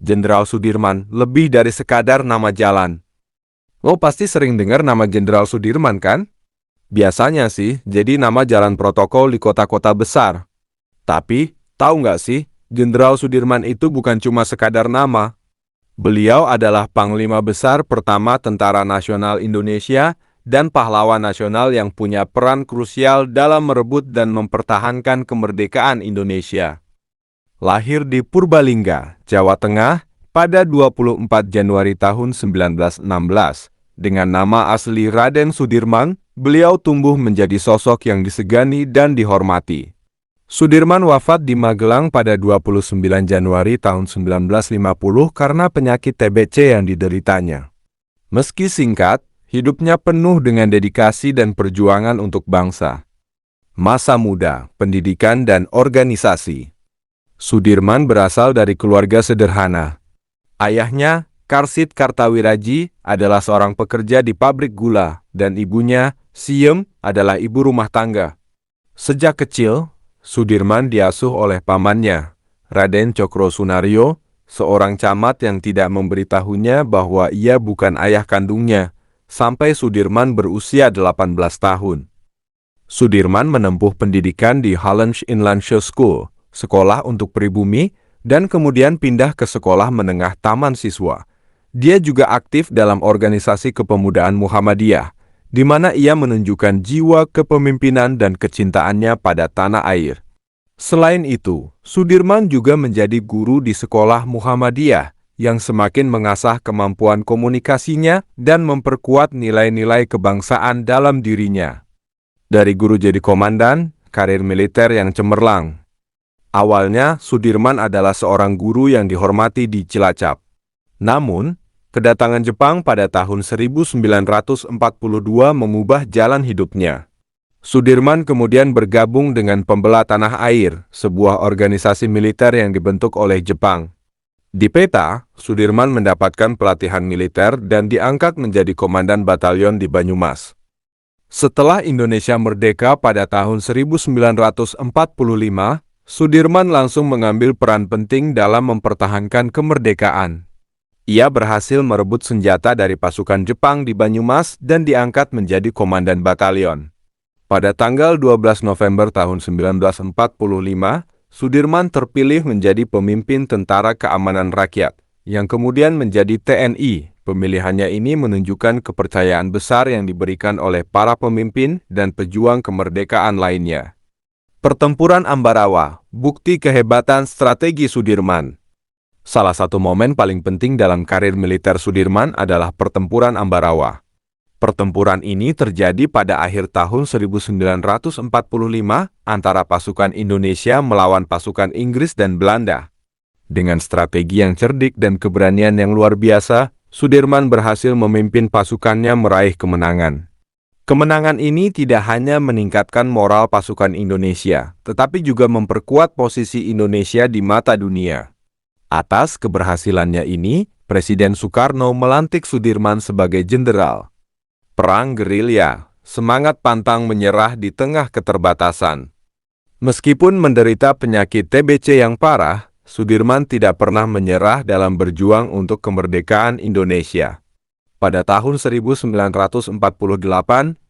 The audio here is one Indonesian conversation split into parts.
Jenderal Sudirman lebih dari sekadar nama jalan. Lo pasti sering dengar nama Jenderal Sudirman kan? Biasanya sih jadi nama jalan protokol di kota-kota besar. Tapi, tahu nggak sih, Jenderal Sudirman itu bukan cuma sekadar nama. Beliau adalah Panglima Besar pertama Tentara Nasional Indonesia dan pahlawan nasional yang punya peran krusial dalam merebut dan mempertahankan kemerdekaan Indonesia. Lahir di Purbalingga, Jawa Tengah, pada 24 Januari tahun 1916. Dengan nama asli Raden Sudirman, beliau tumbuh menjadi sosok yang disegani dan dihormati. Sudirman wafat di Magelang pada 29 Januari tahun 1950 karena penyakit TBC yang dideritanya. Meski singkat, hidupnya penuh dengan dedikasi dan perjuangan untuk bangsa. Masa muda, pendidikan, dan organisasi. Sudirman berasal dari keluarga sederhana. Ayahnya, Karsid Kartawiraji, adalah seorang pekerja di pabrik gula, dan ibunya, Siem, adalah ibu rumah tangga. Sejak kecil, Sudirman diasuh oleh pamannya, Raden Cokro Sunario, seorang camat yang tidak memberitahunya bahwa ia bukan ayah kandungnya, sampai Sudirman berusia 18 tahun. Sudirman menempuh pendidikan di Hollandse Inlandse School, sekolah untuk pribumi, dan kemudian pindah ke sekolah menengah taman siswa. Dia juga aktif dalam organisasi kepemudaan Muhammadiyah, di mana ia menunjukkan jiwa kepemimpinan dan kecintaannya pada tanah air. Selain itu, Sudirman juga menjadi guru di sekolah Muhammadiyah, yang semakin mengasah kemampuan komunikasinya dan memperkuat nilai-nilai kebangsaan dalam dirinya. Dari guru jadi komandan, karir militer yang cemerlang. Awalnya, Sudirman adalah seorang guru yang dihormati di Cilacap. Namun, kedatangan Jepang pada tahun 1942 mengubah jalan hidupnya. Sudirman kemudian bergabung dengan Pembela Tanah Air, sebuah organisasi militer yang dibentuk oleh Jepang. Di peta, Sudirman mendapatkan pelatihan militer dan diangkat menjadi komandan batalion di Banyumas. Setelah Indonesia merdeka pada tahun 1945, Sudirman langsung mengambil peran penting dalam mempertahankan kemerdekaan. Ia berhasil merebut senjata dari pasukan Jepang di Banyumas dan diangkat menjadi komandan batalion. Pada tanggal 12 November tahun 1945, Sudirman terpilih menjadi pemimpin Tentara Keamanan Rakyat, yang kemudian menjadi TNI. Pemilihannya ini menunjukkan kepercayaan besar yang diberikan oleh para pemimpin dan pejuang kemerdekaan lainnya. Pertempuran Ambarawa, bukti kehebatan strategi Sudirman. Salah satu momen paling penting dalam karir militer Sudirman adalah Pertempuran Ambarawa. Pertempuran ini terjadi pada akhir tahun 1945 antara pasukan Indonesia melawan pasukan Inggris dan Belanda. Dengan strategi yang cerdik dan keberanian yang luar biasa, Sudirman berhasil memimpin pasukannya meraih kemenangan. Kemenangan ini tidak hanya meningkatkan moral pasukan Indonesia, tetapi juga memperkuat posisi Indonesia di mata dunia. Atas keberhasilannya ini, Presiden Soekarno melantik Sudirman sebagai jenderal. Perang gerilya, semangat pantang menyerah di tengah keterbatasan. Meskipun menderita penyakit TBC yang parah, Sudirman tidak pernah menyerah dalam berjuang untuk kemerdekaan Indonesia. Pada tahun 1948,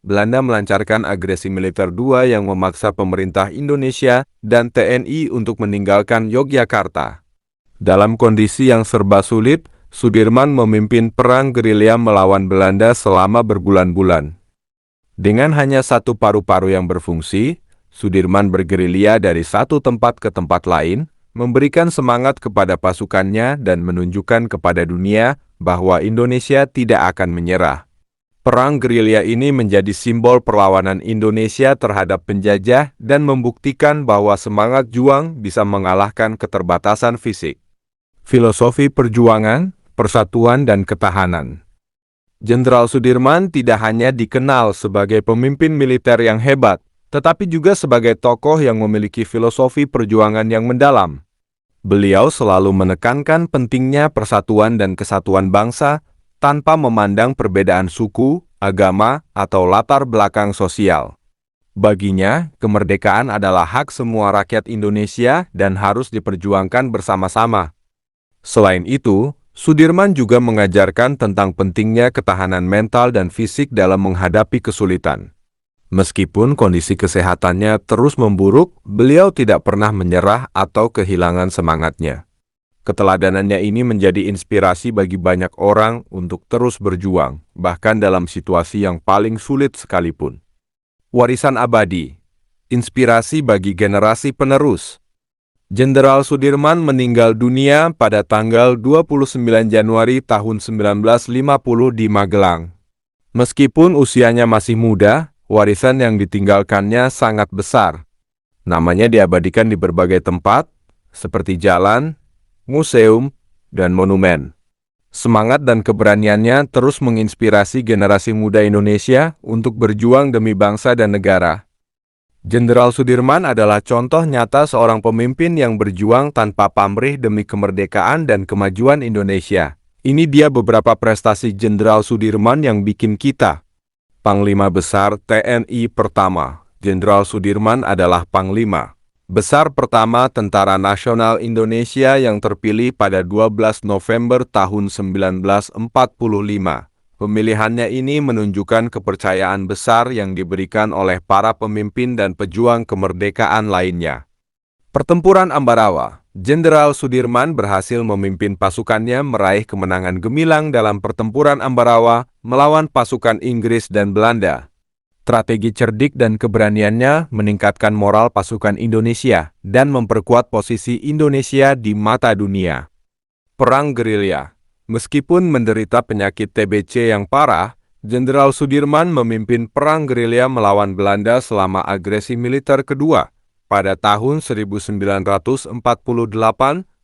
Belanda melancarkan agresi militer II yang memaksa pemerintah Indonesia dan TNI untuk meninggalkan Yogyakarta. Dalam kondisi yang serba sulit, Sudirman memimpin perang gerilya melawan Belanda selama berbulan-bulan. Dengan hanya satu paru-paru yang berfungsi, Sudirman bergerilya dari satu tempat ke tempat lain, memberikan semangat kepada pasukannya dan menunjukkan kepada dunia bahwa Indonesia tidak akan menyerah. Perang gerilya ini menjadi simbol perlawanan Indonesia terhadap penjajah dan membuktikan bahwa semangat juang bisa mengalahkan keterbatasan fisik. Filosofi perjuangan, persatuan, dan ketahanan. Jenderal Sudirman tidak hanya dikenal sebagai pemimpin militer yang hebat, tetapi juga sebagai tokoh yang memiliki filosofi perjuangan yang mendalam. Beliau selalu menekankan pentingnya persatuan dan kesatuan bangsa tanpa memandang perbedaan suku, agama, atau latar belakang sosial. Baginya, kemerdekaan adalah hak semua rakyat Indonesia dan harus diperjuangkan bersama-sama. Selain itu, Sudirman juga mengajarkan tentang pentingnya ketahanan mental dan fisik dalam menghadapi kesulitan. Meskipun kondisi kesehatannya terus memburuk, beliau tidak pernah menyerah atau kehilangan semangatnya. Keteladanannya ini menjadi inspirasi bagi banyak orang untuk terus berjuang, bahkan dalam situasi yang paling sulit sekalipun. Warisan abadi, inspirasi bagi generasi penerus. Jenderal Sudirman meninggal dunia pada tanggal 29 Januari tahun 1950 di Magelang. Meskipun usianya masih muda, warisan yang ditinggalkannya sangat besar. Namanya diabadikan di berbagai tempat, seperti jalan, museum, dan monumen. Semangat dan keberaniannya terus menginspirasi generasi muda Indonesia untuk berjuang demi bangsa dan negara. Jenderal Sudirman adalah contoh nyata seorang pemimpin yang berjuang tanpa pamrih demi kemerdekaan dan kemajuan Indonesia. Ini dia beberapa prestasi Jenderal Sudirman yang bikin kita. Panglima Besar TNI pertama. Jenderal Sudirman adalah Panglima Besar pertama Tentara Nasional Indonesia yang terpilih pada 12 November tahun 1945. Pemilihannya ini menunjukkan kepercayaan besar yang diberikan oleh para pemimpin dan pejuang kemerdekaan lainnya. Pertempuran Ambarawa. Jenderal Sudirman berhasil memimpin pasukannya meraih kemenangan gemilang dalam pertempuran Ambarawa melawan pasukan Inggris dan Belanda. Strategi cerdik dan keberaniannya meningkatkan moral pasukan Indonesia dan memperkuat posisi Indonesia di mata dunia. Perang gerilya. Meskipun menderita penyakit TBC yang parah, Jenderal Sudirman memimpin perang gerilya melawan Belanda selama agresi militer kedua pada tahun 1948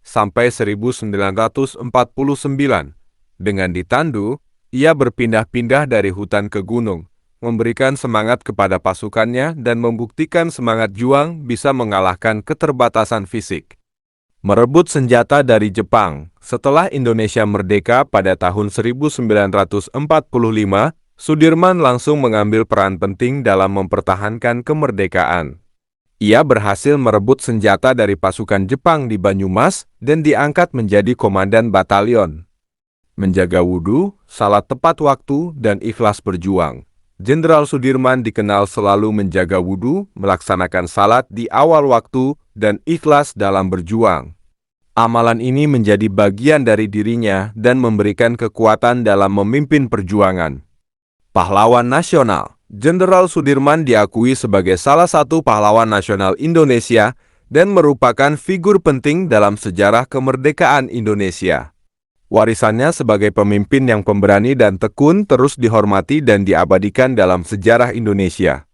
sampai 1949. Dengan ditandu, ia berpindah-pindah dari hutan ke gunung, memberikan semangat kepada pasukannya dan membuktikan semangat juang bisa mengalahkan keterbatasan fisik. Merebut senjata dari Jepang. Setelah Indonesia merdeka pada tahun 1945, Sudirman langsung mengambil peran penting dalam mempertahankan kemerdekaan. Ia berhasil merebut senjata dari pasukan Jepang di Banyumas dan diangkat menjadi komandan batalion. Menjaga wudhu, salat tepat waktu, dan ikhlas berjuang. Jenderal Sudirman dikenal selalu menjaga wudhu, melaksanakan salat di awal waktu, dan ikhlas dalam berjuang. Amalan ini menjadi bagian dari dirinya dan memberikan kekuatan dalam memimpin perjuangan. Pahlawan nasional. Jenderal Sudirman diakui sebagai salah satu pahlawan nasional Indonesia dan merupakan figur penting dalam sejarah kemerdekaan Indonesia. Warisannya sebagai pemimpin yang pemberani dan tekun terus dihormati dan diabadikan dalam sejarah Indonesia.